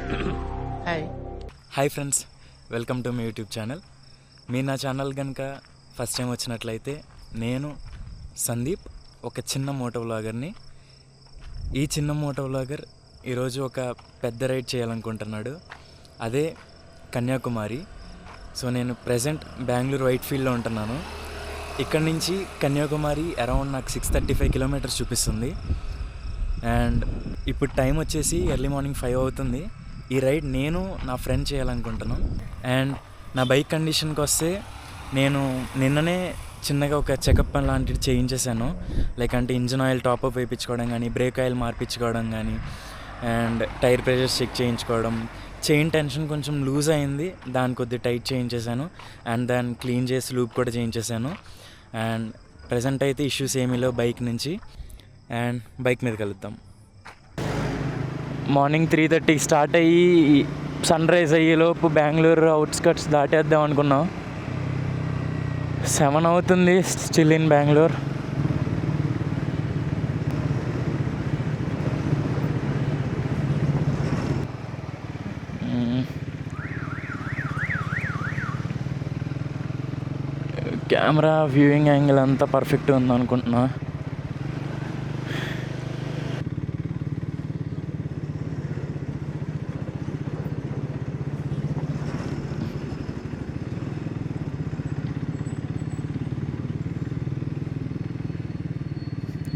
Hi friends, welcome to my YouTube channel. మీరు నా channel కనుక ఫస్ట్ టైం వచ్చినట్లయితే, నేను సందీప్, ఒక చిన్న మోటో వ్లాగర్ని. ఈ చిన్న మోటో వ్లాగర్ ఈరోజు ఒక పెద్ద రైడ్ చేయాలనుకుంటున్నాడు, అదే కన్యాకుమారి. సో నేను ప్రజెంట్ బెంగళూరు వైట్ఫీల్డ్లో ఉంటున్నాను. ఇక్కడ నుంచి కన్యాకుమారి అరౌండ్ నాకు 635 కిలోమీటర్స్ చూపిస్తుంది. అండ్ ఇప్పుడు టైం వచ్చేసి ఎర్లీ మార్నింగ్ 5 అవుతుంది. ఈ రైడ్ నేను నా ఫ్రెండ్ చేయాలనుకుంటున్నాను. అండ్ నా బైక్ కండిషన్కి వస్తే, నేను నిన్ననే చిన్నగా ఒక చెకప్ లాంటిది చేయించేసాను. లైక్ అంటే ఇంజిన్ ఆయిల్ టాప్అప్ వేయించుకోవడం కానీ, బ్రేక్ ఆయిల్ మార్పించుకోవడం కానీ, అండ్ టైర్ ప్రెషర్స్ చెక్ చేయించుకోవడం. చైన్ టెన్షన్ కొంచెం లూజ్ అయింది, దాన్ని కొద్దిగా టైట్ చేయించేసాను. అండ్ దాన్ని క్లీన్ చేసి లూప్ కూడా చేయించేసాను. అండ్ ప్రజెంట్ అయితే ఇష్యూస్ ఏమీ లేవు బైక్ నుంచి. అండ్ బైక్ మీద కలుద్దాం. మార్నింగ్ 3:30 స్టార్ట్ అయ్యి సన్ రైజ్ అయ్యేలోపు బెంగళూరు అవుట్స్కట్స్ దాటేద్దాం అనుకున్నాం. 7 అవుతుంది, still in Bengaluru. Camera viewing angle అంతా పర్ఫెక్ట్ ఉంది అనుకుంటున్నా.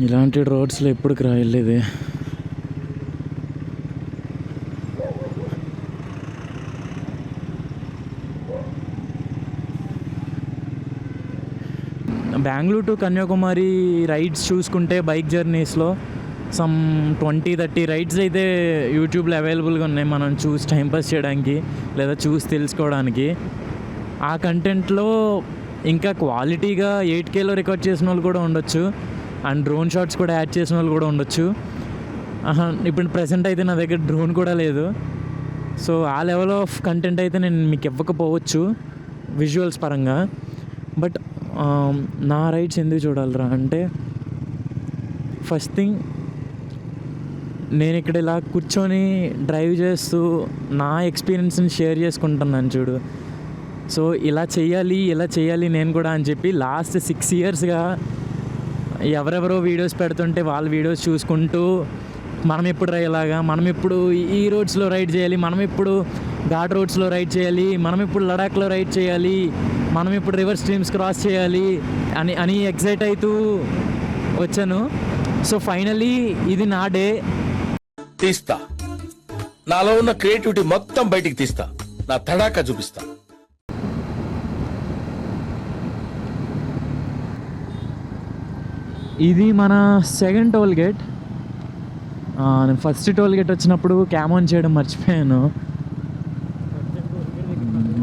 ఇలాంటి రోడ్స్లో ఎప్పుడు రాయలేదు. బెంగళూరు టు కన్యాకుమారి రైడ్స్ చూసుకుంటే బైక్ జర్నీస్లో సమ్ 20-30 రైడ్స్ అయితే యూట్యూబ్లో అవైలబుల్గా ఉన్నాయి, మనం చూసి టైంపాస్ చేయడానికి లేదా చూసి తెలుసుకోవడానికి. ఆ కంటెంట్లో ఇంకా క్వాలిటీగా 8Kలో రికార్డ్ చేసిన వాళ్ళు కూడా ఉండొచ్చు, అండ్ డ్రోన్ షాట్స్ కూడా యాడ్ చేసిన వాళ్ళు కూడా ఉండొచ్చు. ఇప్పుడు ప్రజెంట్ అయితే నా దగ్గర డ్రోన్ కూడా లేదు. సో ఆ లెవెల్ ఆఫ్ కంటెంట్ అయితే నేను మీకు ఇవ్వకపోవచ్చు విజువల్స్ పరంగా. బట్ నా రైడ్స్ ఎందుకు చూడాలిరా అంటే, ఫస్ట్ థింగ్, నేను ఇక్కడ ఇలా కూర్చొని డ్రైవ్ చేస్తూ నా ఎక్స్పీరియన్స్ని షేర్ చేసుకుంటున్నాను చూడు. సో ఇలా చేయాలి నేను కూడా అని చెప్పి లాస్ట్ 6 ఇయర్స్గా ఎవరెవరో వీడియోస్ పెడుతుంటే వాళ్ళ వీడియోస్ చూసుకుంటూ, మనం ఎప్పుడు మనం ఇప్పుడు ఈ రోడ్స్లో రైడ్ చేయాలి, మనం ఇప్పుడు ఘాట్ రోడ్స్లో రైడ్ చేయాలి, మనం ఇప్పుడు లడాఖ్లో రైడ్ చేయాలి, మనం ఇప్పుడు రివర్ స్ట్రీమ్స్ క్రాస్ చేయాలి అని ఎక్సైట్ అవుతూ వచ్చాను. సో ఫైనలీ ఇది నా డే. తీస్తా, నాలో ఉన్న క్రియేటివిటీ మొత్తం బయటికి తీస్తా, నా తడాకా చూపిస్తా. ఇది మన సెకండ్ టోల్ గేట్. నేను ఫస్ట్ టోల్ గేట్ వచ్చినప్పుడు క్యామోన్ చేయడం మర్చిపోయాను.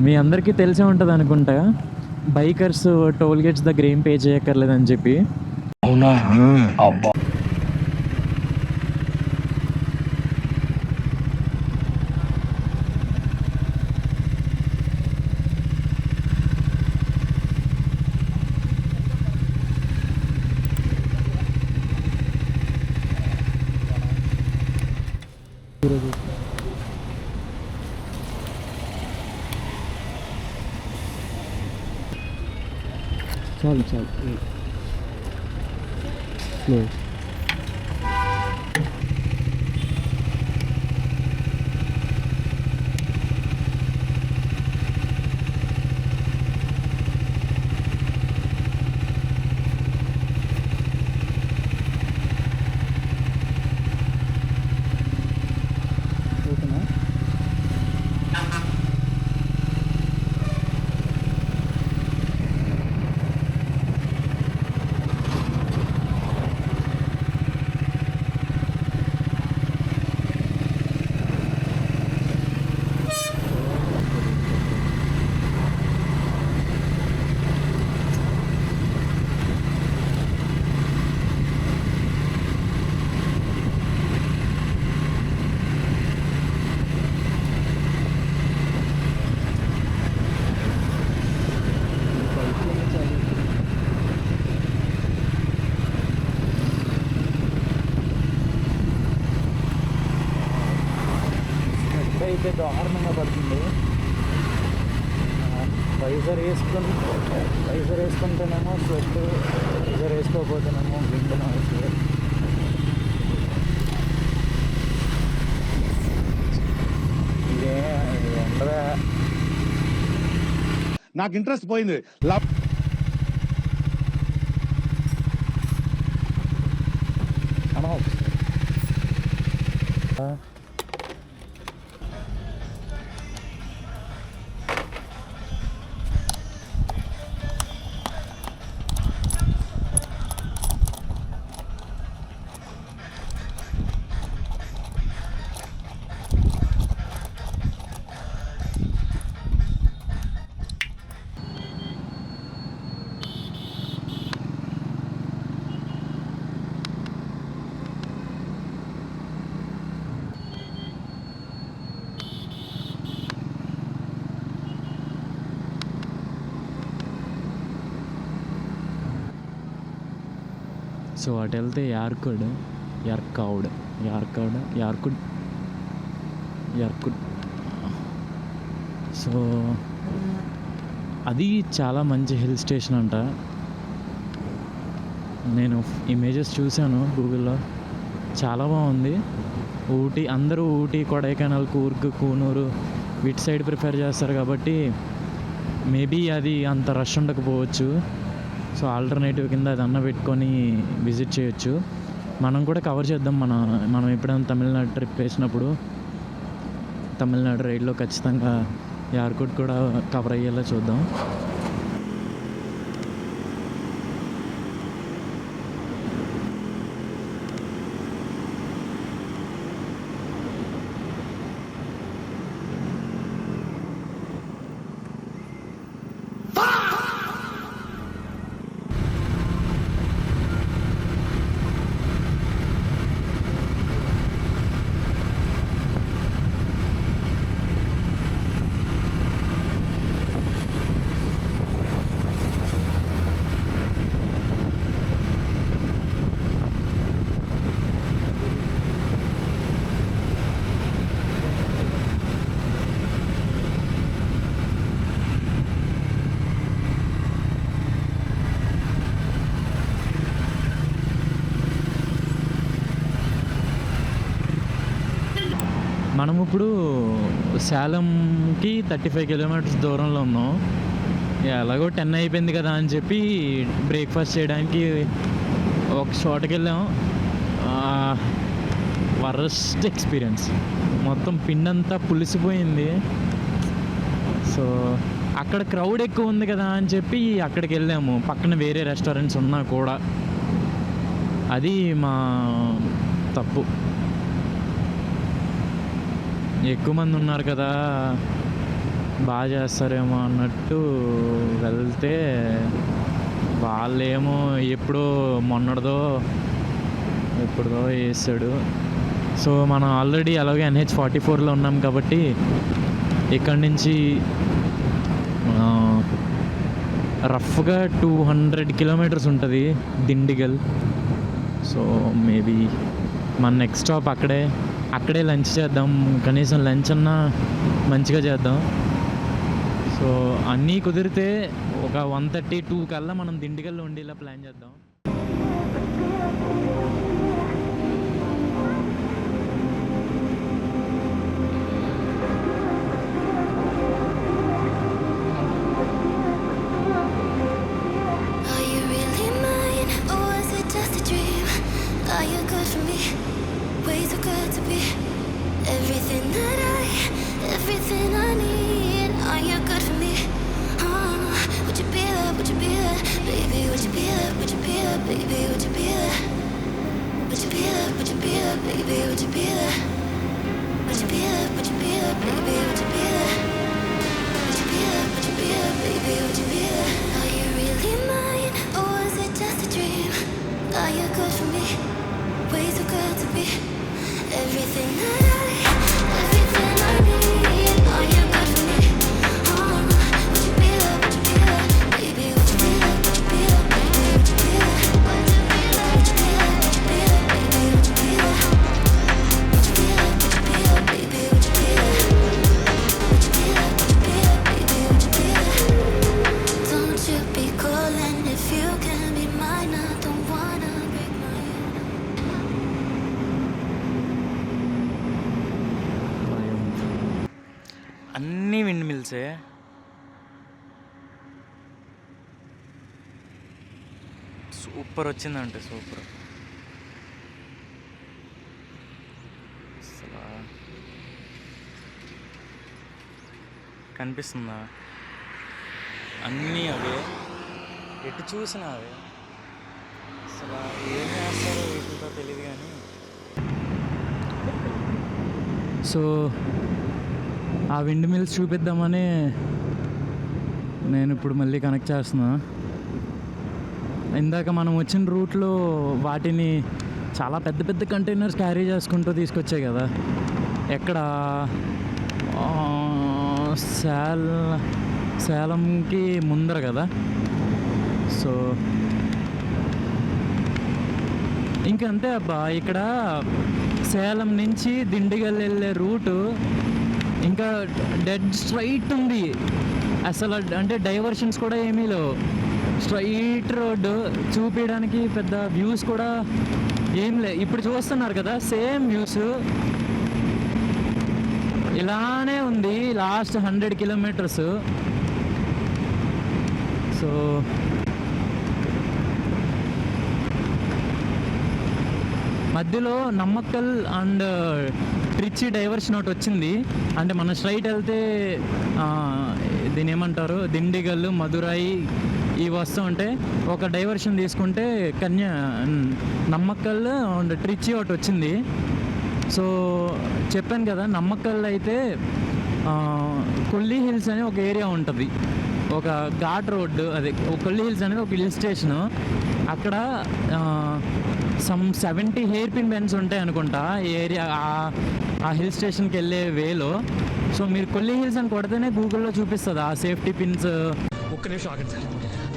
మీ అందరికీ తెలిసే ఉంటుంది అనుకుంటా, బైకర్స్ టోల్ గేట్స్ దగ్గర ఏం పే చేయక్కర్లేదని చెప్పి. అవునా? అబ్బా. చాలు స్లో. అయితే దారుణంగా పడుతుంది. వైజర్ వేసుకుంటేనేమో స్వెట్, వైజర్ వేసుకోకపోతేనేమో విండ్ నాయిస్. ఇదే ఉండదా నాకు ఇంట్రెస్ట్ పోయింది. సో అటు వెళ్తే యార్కుడ్. సో అది చాలా మంచి హిల్ స్టేషన్ అంట. నేను ఇమేజెస్ చూశాను గూగుల్లో, చాలా బాగుంది. ఊటీ, అందరూ ఊటీ, కొడైకెనాల్, కూర్గ్, కూనూరు వీటి సైడ్ ప్రిఫర్ చేస్తారు కాబట్టి మేబీ అది అంత రష్ ఉండకపోవచ్చు. సో ఆల్టర్నేటివ్ కింద అది అన్న పెట్టుకొని విజిట్ చేయొచ్చు. మనం కూడా కవర్ చేద్దాం. మనం ఎప్పుడైనా తమిళనాడు ట్రిప్ వేసినప్పుడు తమిళనాడు రైడ్లో ఖచ్చితంగా యార్కుడ్ కూడా కవర్ అయ్యేలా చూద్దాం. మనం ఇప్పుడు సేలంకి 35 కిలోమీటర్స్ దూరంలో ఉన్నాం. ఎలాగో 10 అయిపోయింది కదా అని చెప్పి బ్రేక్ఫాస్ట్ చేయడానికి ఒక చోటకి వెళ్ళాం. వరస్ట్ ఎక్స్పీరియన్స్, మొత్తం పిండంతా పులిసిపోయింది. సో అక్కడ క్రౌడ్ ఎక్కువ ఉంది కదా అని చెప్పి అక్కడికి వెళ్ళాము, పక్కన వేరే రెస్టారెంట్స్ ఉన్నా కూడా. అది మా తప్పు. ఎక్కువ మంది ఉన్నారు కదా, బాగా చేస్తారేమో అన్నట్టు వెళ్తే వాళ్ళేమో మొన్నటిదో వేసాడు. సో మనం ఆల్రెడీ అలాగే NH44లో ఉన్నాం కాబట్టి ఇక్కడి నుంచి రఫ్గా 200 కిలోమీటర్స్ ఉంటుంది దిండిగల్. సో మేబీ మన నెక్స్ట్ స్టాప్ అక్కడే లంచ్ చేద్దాం. కనీసం లంచ్ అన్నా మంచిగా చేద్దాం. సో అన్నీ కుదిరితే ఒక 1:32 కల్లా మనం దిండిగల్లో ఉండేలా ప్లాన్ చేద్దాం. Everything I need, are you good for me? Would you be there, baby? Would you be there, అన్నీ విండ్ మిల్సే. సూపర్ వచ్చిందంటే సూపర్. అసలు కనిపిస్తుందా? అన్నీ అవే, ఎటు చూసినా అవే. అసలు ఏం చేస్తారో వీటితో తెలియదు కానీ. సో ఆ విండ్ మిల్స్ చూపిద్దామని నేను ఇప్పుడు మళ్ళీ కనెక్ట్ చేస్తున్నా. ఇందాక మనం వచ్చిన రూట్లో వాటిని చాలా పెద్ద పెద్ద కంటైనర్స్ క్యారీ చేసుకుంటూ తీసుకొచ్చాయి కదా. ఎక్కడ సేలంకి ముందర కదా. సో ఇంకంతే అబ్బా. ఇక్కడ సేలం నుంచి దిండిగల్ వెళ్ళే రూటు ఇంకా డెడ్ స్ట్రైట్ ఉంది అసలు. అంటే డైవర్షన్స్ కూడా ఏమీ లేవు, స్ట్రైట్ రోడ్డు. చూపించడానికి పెద్ద వ్యూస్ కూడా ఏం లే. ఇప్పుడు చూస్తున్నారు కదా సేమ్ వ్యూస్ ఇలానే ఉంది లాస్ట్ 100 కిలోమీటర్స్. సో మధ్యలో నమ్మక్కల్ అండ్ ట్రిచి డైవర్షన్ ఒకటి వచ్చింది. అంటే మనం స్ట్రైట్ వెళ్తే దీని ఏమంటారు, దిండిగల్, మదురై ఇవి వస్తూ ఉంటే ఒక డైవర్షన్ తీసుకుంటే నమ్మక్కల్ అండ్ ట్రిచి ఒకటి వచ్చింది. సో చెప్పాను కదా, నమ్మక్కల్ అయితే కొల్లి హిల్స్ అని ఒక ఏరియా ఉంటుంది, ఒక ఘాట్ రోడ్డు. అదే కొల్లి హిల్స్ అనేది ఒక హిల్ స్టేషను. అక్కడ సమ్ 70 హెయిర్ పిన్ బెండ్స్ ఉంటాయి అనుకుంటా ఏరియా, ఆ హిల్ స్టేషన్కి వెళ్ళే వేలో. సో మీరు కొల్లి హిల్స్ అని కొడితేనే గూగుల్లో చూపిస్తుంది ఆ సేఫ్టీ పిన్స్. ఒక్క నిమిషం ఆగండి సార్,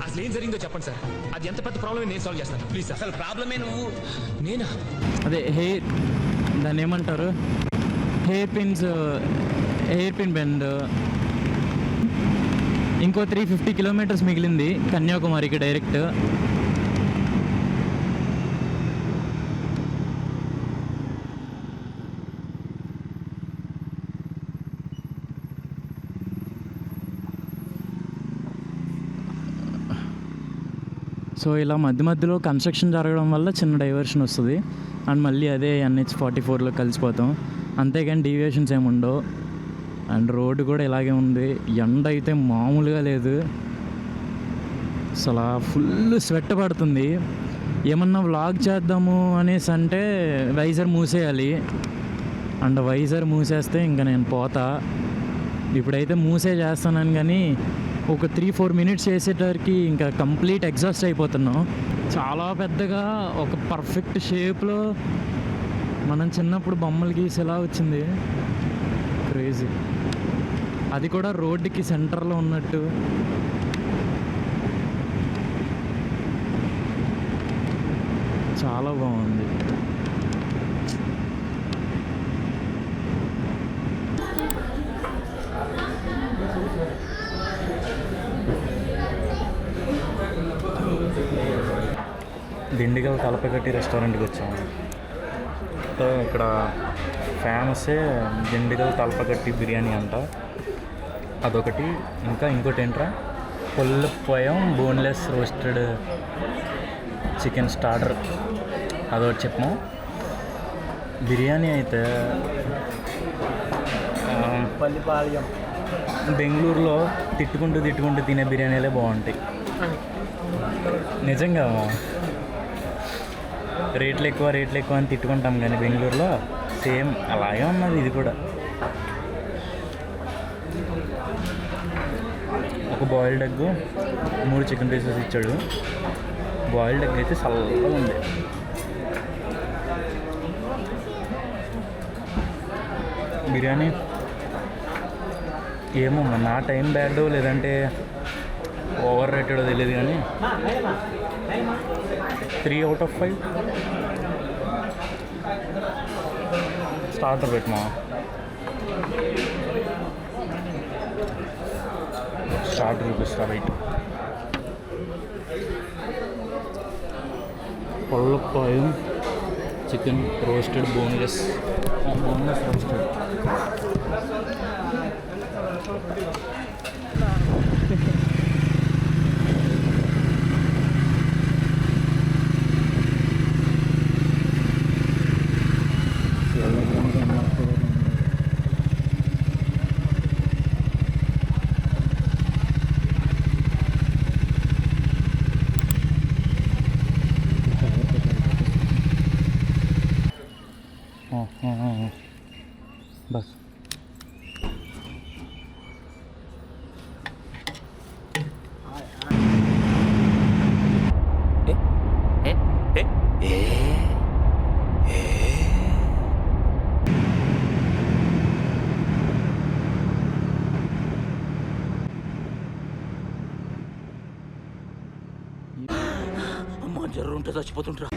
అసలు ఏం జరిగిందో చెప్పండి సార్. అది ఎంత పెద్ద ప్రాబ్లమ్ నేను సాల్వ్ చేస్తాను ప్లీజ్ సార్. అసలు ప్రాబ్లమే నువ్వు నేనా? అదే దాన్ని ఏమంటారు, హెయిర్ పిన్ బెండ్. ఇంకో 350 కిలోమీటర్స్ మిగిలింది కన్యాకుమారికి డైరెక్ట్. సో ఇలా మధ్య మధ్యలో కన్స్ట్రక్షన్ జరగడం వల్ల చిన్న డైవర్షన్ వస్తుంది అండ్ మళ్ళీ అదే NH44లో కలిసిపోతాం. అంతేగాని డీవియేషన్స్ ఏమి ఉండవు. అండ్ రోడ్డు కూడా ఇలాగే ఉంది. ఎండ అయితే మామూలుగా లేదు అసలు, ఫుల్ స్వెట్ పడుతుంది. ఏమన్నా వ్లాగ్ చేద్దాము అనేసి అంటే వైజర్ మూసేయాలి. అండ్ వైజర్ మూసేస్తే ఇంకా నేను పోతా. ఇప్పుడైతే చేస్తానని కానీ ఒక 3-4 మినిట్స్ చేసేటరికి ఇంకా కంప్లీట్ ఎగ్జాస్ట్ అయిపోతున్నాం. చాలా పెద్దగా ఒక పర్ఫెక్ట్ షేప్లో మనం చిన్నప్పుడు బొమ్మలు గీసేలా వచ్చింది. క్రేజీ. అది కూడా రోడ్డుకి సెంటర్లో ఉన్నట్టు. చాలా బాగుంది. దిండిగల్ తలపగట్టి రెస్టారెంట్కి వచ్చాము. సో ఇక్కడ ఫేమసే దిండిగల్ తలపగట్టి బిర్యానీ అంట, అదొకటి. ఇంకోటి ఏంట్రా, పొయ్యం బోన్లెస్ రోస్టెడ్ చికెన్ స్టార్టర్, అదొకటి చెప్పాము. బిర్యానీ అయితే పల్లిపాళ్యం బెంగళూరులో తిట్టుకుంటూ తినే బిర్యానీలే బాగుంటాయి నిజంగా. రేట్లు ఎక్కువ అని తిట్టుకుంటాం కానీ బెంగళూరులో సేమ్ అలాగే ఉన్నది ఇది కూడా. ఒక బాయిల్డ్ ఎగ్, 3 చికెన్ పీసెస్ ఇచ్చాడు. బాయిల్డ్ ఎగ్ అయితే చల్లగా ఉంది. బిర్యానీ ఏమో నా టైం బ్యాడ్ లేదంటే ఓవర్ రేటెడో తెలియదు కానీ 3 out of 5. స్టార్టర్ పెట్టమా, స్టార్టర్ చూపిస్తా. రైట్, పొల్లపాయం చికెన్ రోస్టెడ్ బోన్లెస్ రోస్టెడ్. జర్రు ఉంటే చచ్చిపోతుంటా.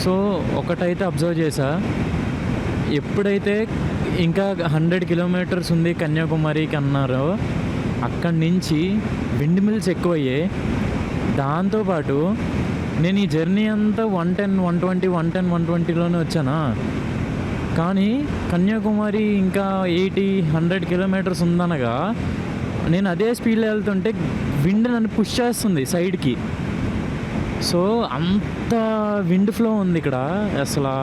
సో ఒకటైతే అబ్జర్వ్ చేశా, ఎప్పుడైతే ఇంకా 100 కిలోమీటర్స్ ఉంది కన్యాకుమారికి అన్నారో అక్కడి నుంచి విండ్ మిల్స్ ఎక్కువయ్యాయి. దాంతోపాటు నేను ఈ జర్నీ అంతా 110, 120, 110, 120లోనే వచ్చానా, కానీ కన్యాకుమారి ఇంకా 80, 100 కిలోమీటర్స్ ఉందనగా నేను అదే స్పీడ్లో వెళ్తుంటే విండ్ నన్ను పుష్ చేస్తుంది సైడ్కి. సో అంత విండ్ ఫ్లో ఉంది ఇక్కడ. అసలు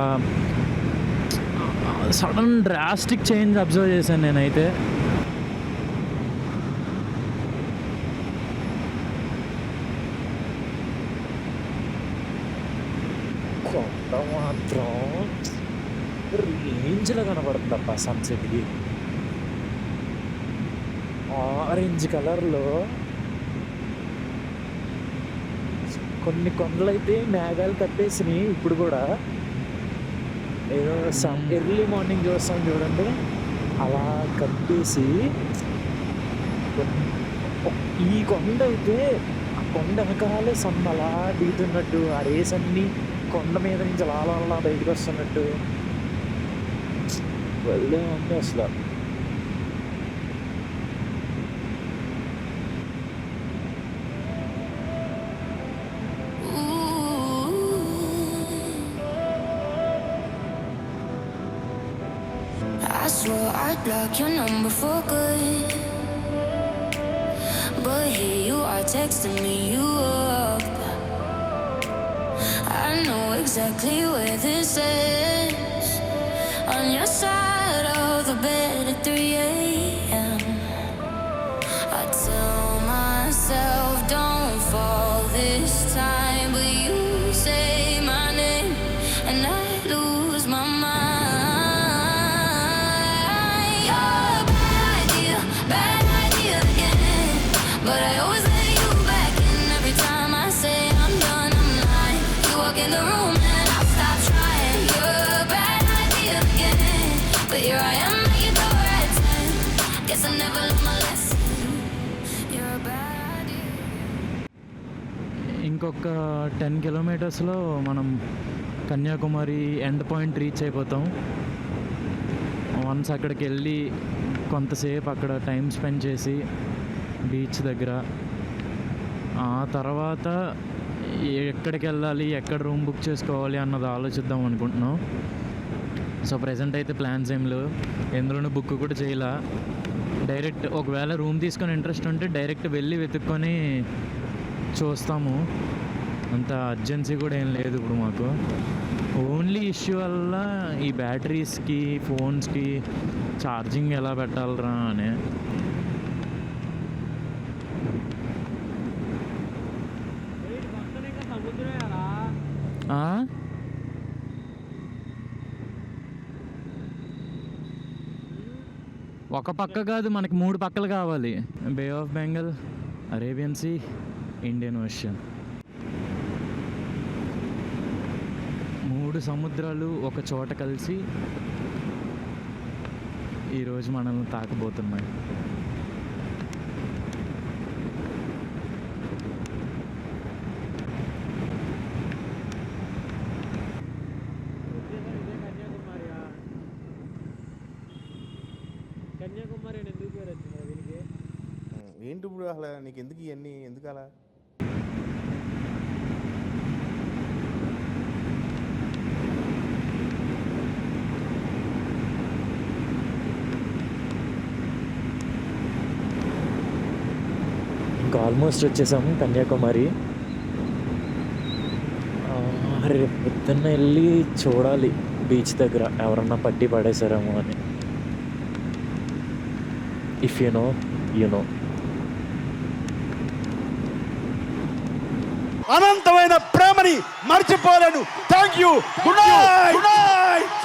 సడన్ డ్రాస్టిక్ చేంజ్ అబ్జర్వ్ చేశాను నేనైతే. కొండ మాత్రం రేంజ్లో కనబడుతుంది అప్ప సన్సెట్కి. ఆరెంజ్ కలర్లో కొన్ని కొండలు అయితే మేఘాలు కప్పేసినాయి. ఇప్పుడు కూడా ఏదో ఎర్లీ మార్నింగ్ చూస్తాం చూడండి, అలా కప్పేసి ఈ కొండ అయితే ఆ కొండ వెనకాలే సన్ అలా దిగుతున్నట్టు, ఆ రేస్ అన్నీ కొండ మీద నుంచి అలా అలా బయటకు వస్తున్నట్టు వెళ్ళే ఉంది అసలు. I swore I'd block your number for good, but here you are texting me you up. I know exactly where this is, on your side of the bed at 3 a.m. I tell myself don't fall this time, but you say my name and I lose my mind. Bad idea again, but I always let you back in every time I say I'm done. I'm lying. You walk in the room and I stop trying. You're a bad idea again, but here I am at your door at 10. Guess I never learned my lesson. You're a bad idea. ఇంకొక 10 కిలోమీటర్స్లో మనం Kanyakumari end point reach అయిపోతాం. Once అక్కడికి వెళ్ళి కొంతసేపు అక్కడ time spend చేసి beach దగ్గర, ఆ తర్వాత ఎక్కడికి వెళ్ళాలి, ఎక్కడ రూమ్ బుక్ చేసుకోవాలి అన్నది ఆలోచిద్దాం అనుకుంటున్నాం. సో ప్రజెంట్ అయితే ప్లాన్స్ ఏం లేవు, ఎందులోనూ బుక్ కూడా చేయాల. డైరెక్ట్ ఒకవేళ రూమ్ తీసుకొని ఇంట్రెస్ట్ ఉంటే డైరెక్ట్ వెళ్ళి వెతుక్కొని చూస్తాము. అంత అర్జెన్సీ కూడా ఏం లేదు ఇప్పుడు మాకు. ఓన్లీ ఇష్యూ వల్ల ఈ బ్యాటరీస్కి, ఫోన్స్కి ఛార్జింగ్ ఎలా పెట్టాలరా అని. ఒక పక్క కాదు, మనకి 3 పక్కలు కావాలి. Bay of Bengal, Arabian sea, Indian ocean, 3 సముద్రాలు ఒక చోట కలిసి ఈరోజు మనల్ని తాకబోతున్నాయి. కన్యాకుమారి ఎందుకు పేరు వచ్చింది వీరికి? ఏంటి ఇప్పుడు అసలు నీకు ఎందుకు ఇవన్నీ, ఎందుకు అలా? ఇంకా ఆల్మోస్ట్ వచ్చేసాము కన్యాకుమారి. రేపు పొద్దున్న వెళ్ళి చూడాలి బీచ్ దగ్గర ఎవరన్నా పట్టి పడేసారేమో అని. If you know you know. అనంతమైన ప్రేమని మర్చిపోలేను. Thank you. Good night.